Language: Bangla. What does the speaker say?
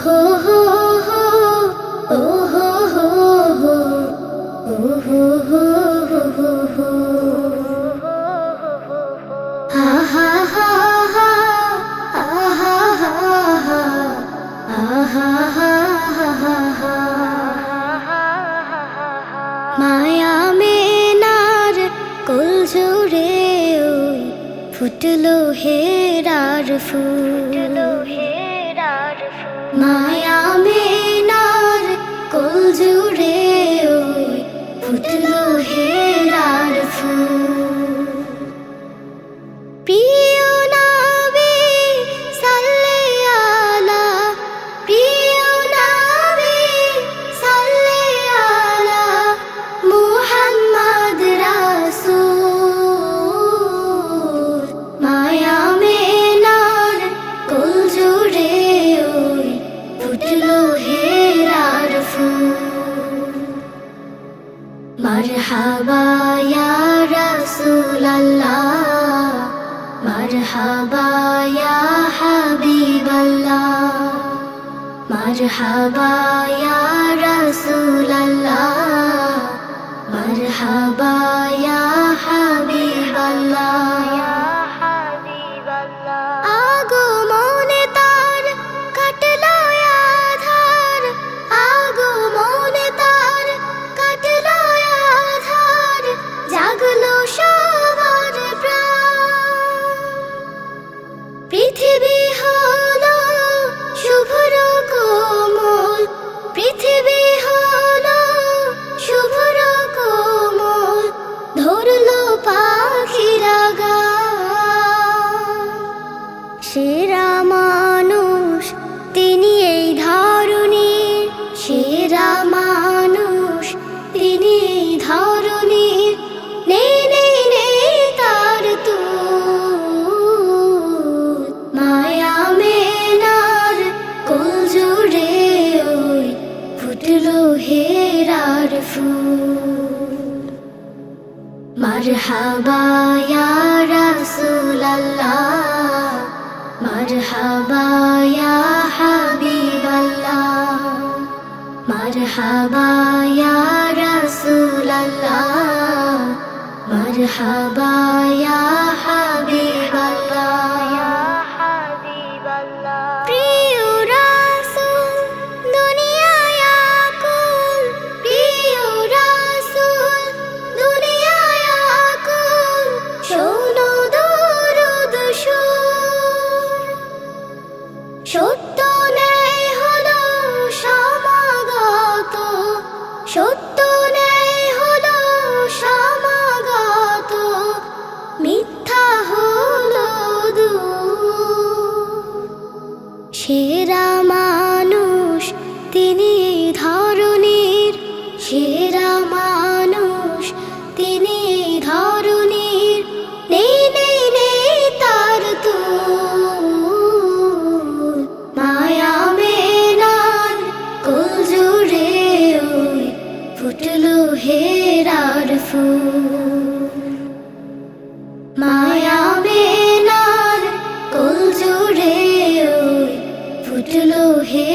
হো হো হো, ও হো হো হো, ও হো হো হো হো, হা হা হা হা, আহা হা হা, আহা হা হা হা। মায়া মেনার কোল জুড়ে ওই ফুটলো হেরার ফুল, মায়া মেনার কোল জুড়ে ওই ফুটলো হেরার ফুল। প্রিয় নবী সাল্লে আলা, প্রিয় নবী সাল্লে আলা মুহাম্মদ রাসূল। মায়া মেনার কোল জুড়ে ওই ফুটলো হেরার ফুল। মারহাবা ইয়া রাসূলাল্লাহ, মারহাবা ইয়া হাবিবাল্লাহ, মারহাবা ইয়া রাসূলাল্লাহ, মারহাবা ইয়া হাবিবাল্লাহ। আগমনে তার কাটলো আধার, আগমনে তার কাটলো আধার, জাগলো সবার প্রাণ। পৃথিবী হলো শুভ্র কোমল, পৃথিবী হলো শুভ্র কোমল, ধরলো পাখিরা গান। সেরা মানুষ তিনি এই ধরনীর, সেরা মানুষ তিনি এই ধরনীর, নেই নেই নেই তার তুল। মায়া মেনার কোল জুড়ে ওই ফুটলো হেরার ফুল। মারহাবা ইয়া রাসূলাল্লাহ, মারহাবা ইয়া হাবিবাল্লাহ, মারহাবা ইয়া রাসূলাল্লাহ, মারহাবা ইয়া হাবিবাল্লাহ। প্রিয় রাসূল দুনিয়ায় আকুল, প্রিয় রাসূল দুনিয়ায় আকুল, শোনো দরুদ সুর। সত্য ন্যায় হলো সমাগত, সত্য ন্যায় হলো সমাগত, মিথ্যা হলো দূর। সেরা মানুষ তিনি এই ধরনীর, সেরা মানুষ তিনি এই ধরনীর, নেই নেই নেই তার তুল। মায়া মেনার কোল জুড়ে ওই ফুটলো হেরার ফুল। মায়া মেনার কোল জুড়ে ওই ফুটলো হে